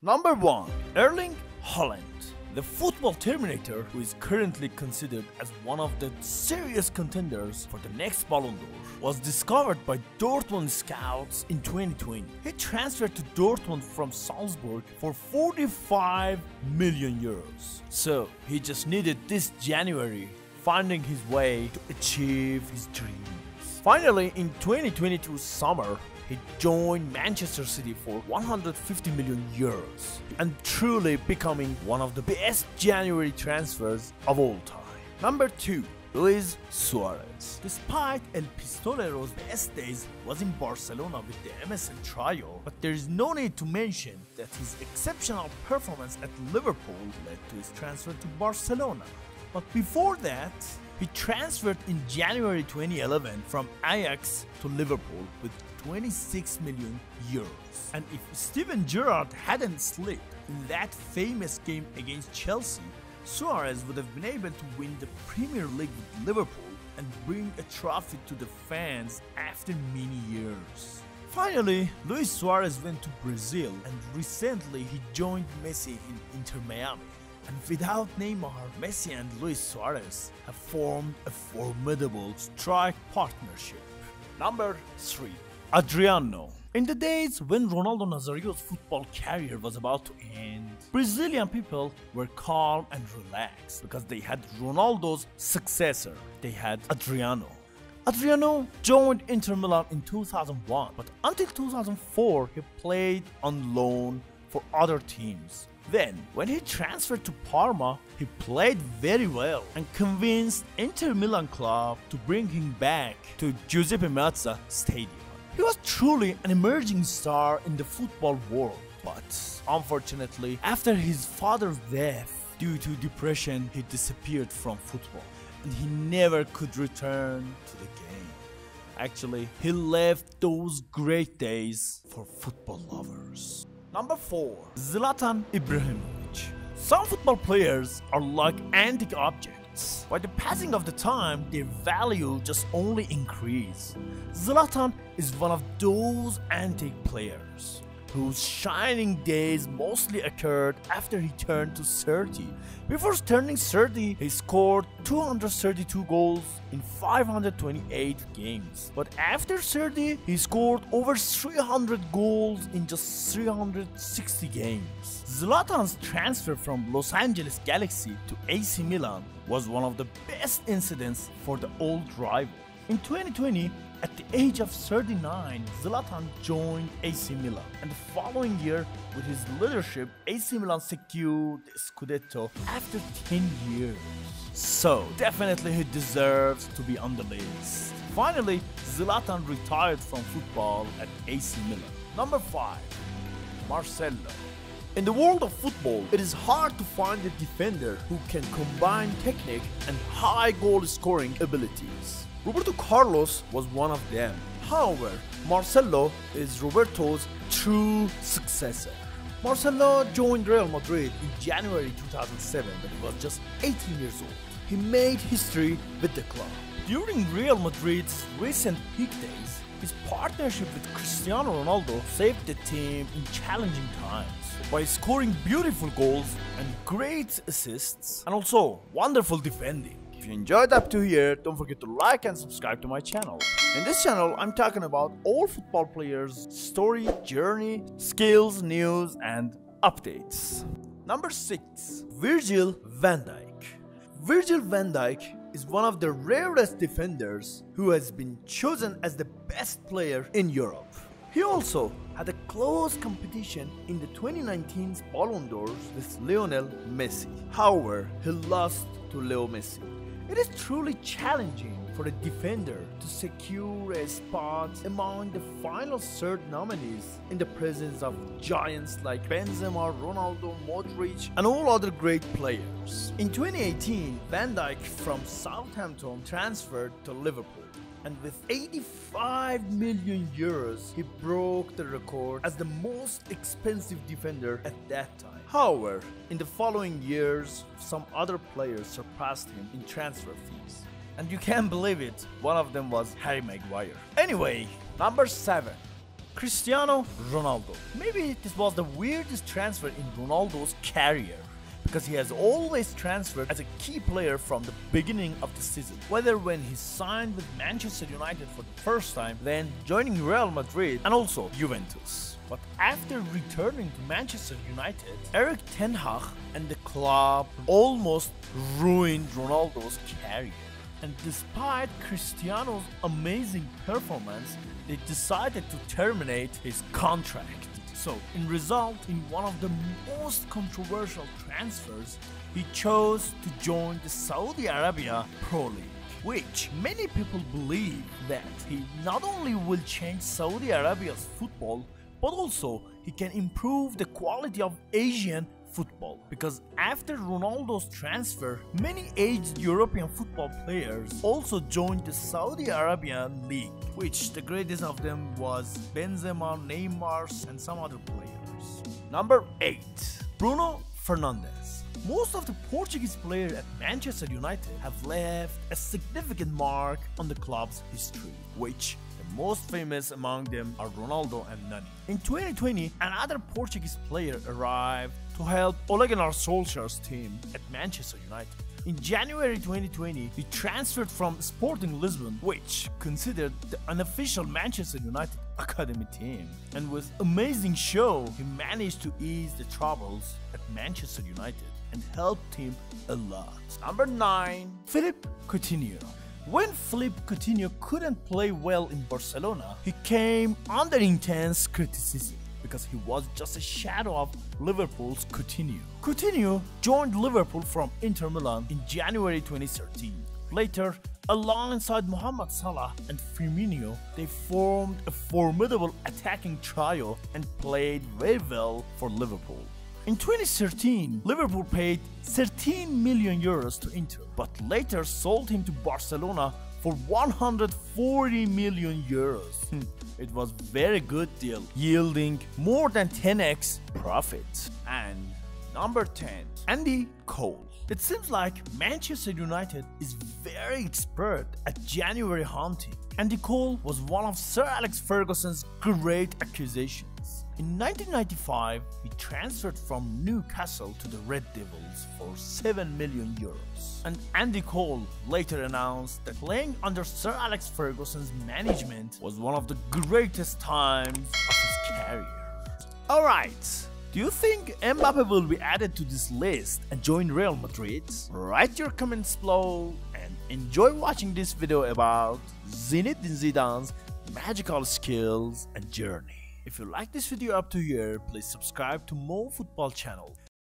Number 1. Erling Haaland. The football terminator, who is currently considered as one of the serious contenders for the next Ballon d'Or, was discovered by Dortmund scouts in 2020. He transferred to Dortmund from Salzburg for 45 million euros. So he just needed this January finding his way to achieve his dreams. Finally, in 2022 summer, he joined Manchester City for 150 million euros and truly becoming one of the best January transfers of all time. Number 2. Luis Suarez. Despite El Pistolero's best days was in Barcelona with the MSN trio, but there is no need to mention that his exceptional performance at Liverpool led to his transfer to Barcelona. But before that, he transferred in January 2011 from Ajax to Liverpool with 26 million euros. And if Steven Gerrard hadn't slipped in that famous game against Chelsea, Suarez would have been able to win the Premier League with Liverpool and bring a trophy to the fans after many years. Finally, Luis Suarez went to Brazil, and recently he joined Messi in Inter Miami. And without Neymar, Messi and Luis Suarez have formed a formidable strike partnership. Number 3. Adriano. In the days when Ronaldo Nazario's football career was about to end, Brazilian people were calm and relaxed because they had Ronaldo's successor. They had Adriano. Adriano joined Inter Milan in 2001, but until 2004 he played on loan for other teams. Then, when he transferred to Parma, he played very well and convinced Inter Milan club to bring him back to Giuseppe Meazza Stadium. He was truly an emerging star in the football world, but unfortunately, after his father's death, due to depression, he disappeared from football and he never could return to the game. Actually, he left those great days for football lovers. Number 4. Zlatan Ibrahimovic. Some football players are like antique objects. By the passing of the time, their value just only increases. Zlatan is one of those antique players whose shining days mostly occurred after he turned to 30. Before turning 30, he scored 232 goals in 528 games. But after 30, he scored over 300 goals in just 360 games. Zlatan's transfer from Los Angeles Galaxy to AC Milan was one of the best incidents for the old rival. In 2020, at the age of 39, Zlatan joined AC Milan, and the following year, with his leadership, AC Milan secured the Scudetto after 10 years. So, definitely he deserves to be on the list. Finally, Zlatan retired from football at AC Milan. Number 5. Marcelo. In the world of football, it is hard to find a defender who can combine technique and high goal-scoring abilities. Roberto Carlos was one of them. However, Marcelo is Roberto's true successor. Marcelo joined Real Madrid in January 2007 when he was just 18 years old. He made history with the club. During Real Madrid's recent peak days, his partnership with Cristiano Ronaldo saved the team in challenging times by scoring beautiful goals and great assists, and also wonderful defending. If you enjoyed up to here, don't forget to like and subscribe to my channel. In this channel, I'm talking about all football players' story, journey, skills, news, and updates. Number 6. Virgil van Dijk. Virgil van Dijk is one of the rarest defenders who has been chosen as the best player in Europe. He also had a close competition in the 2019 Ballon d'Or with Lionel Messi. However, he lost to Leo Messi. It is truly challenging for a defender to secure a spot among the final third nominees in the presence of giants like Benzema, Ronaldo, Modric, and all other great players. In 2018, Van Dijk from Southampton transferred to Liverpool, and with 85 million euros, he broke the record as the most expensive defender at that time. However, in the following years, some other players surpassed him in transfer fees. And you can't believe it, one of them was Harry Maguire. Anyway, number 7. Cristiano Ronaldo. Maybe this was the weirdest transfer in Ronaldo's career, because he has always transferred as a key player from the beginning of the season, whether when he signed with Manchester United for the first time, then joining Real Madrid and also Juventus. But after returning to Manchester United, Erik ten Hag and the club almost ruined Ronaldo's career. And despite Cristiano's amazing performance, they decided to terminate his contract. So, in result, in one of the most controversial transfers, he chose to join the Saudi Arabia Pro League, which many people believe that he not only will change Saudi Arabia's football, but also he can improve the quality of Asian football. Because after Ronaldo's transfer, many aged European football players also joined the Saudi Arabian League, which the greatest of them was Benzema, Neymar, and some other players. Number 8. Bruno Fernandes. Most of the Portuguese players at Manchester United have left a significant mark on the club's history, which the most famous among them are Ronaldo and Nani. In 2020, another Portuguese player arrived to help Ole Gunnar Solskjaer's team at Manchester United. In January 2020, he transferred from Sporting Lisbon, which considered the unofficial Manchester United academy team. And with amazing show, he managed to ease the troubles at Manchester United and helped him a lot. Number 9. Philippe Coutinho. When Philippe Coutinho couldn't play well in Barcelona, he came under intense criticism because he was just a shadow of Liverpool's Coutinho. Coutinho joined Liverpool from Inter Milan in January 2013. Later, alongside Mohamed Salah and Firmino, they formed a formidable attacking trio and played very well for Liverpool. In 2013, Liverpool paid 13 million euros to Inter, but later sold him to Barcelona for 140 million euros. It was a very good deal, yielding more than 10x profit. And number 10. Andy Cole. It seems like Manchester United is very expert at January hunting. Andy Cole was one of Sir Alex Ferguson's great acquisitions. In 1995, he transferred from Newcastle to the Red Devils for 7 million euros. And Andy Cole later announced that playing under Sir Alex Ferguson's management was one of the greatest times of his career. Alright, do you think Mbappe will be added to this list and join Real Madrid? Write your comments below and enjoy watching this video about Zinedine Zidane's magical skills and journey. If you like this video up to here, please subscribe to more football channel.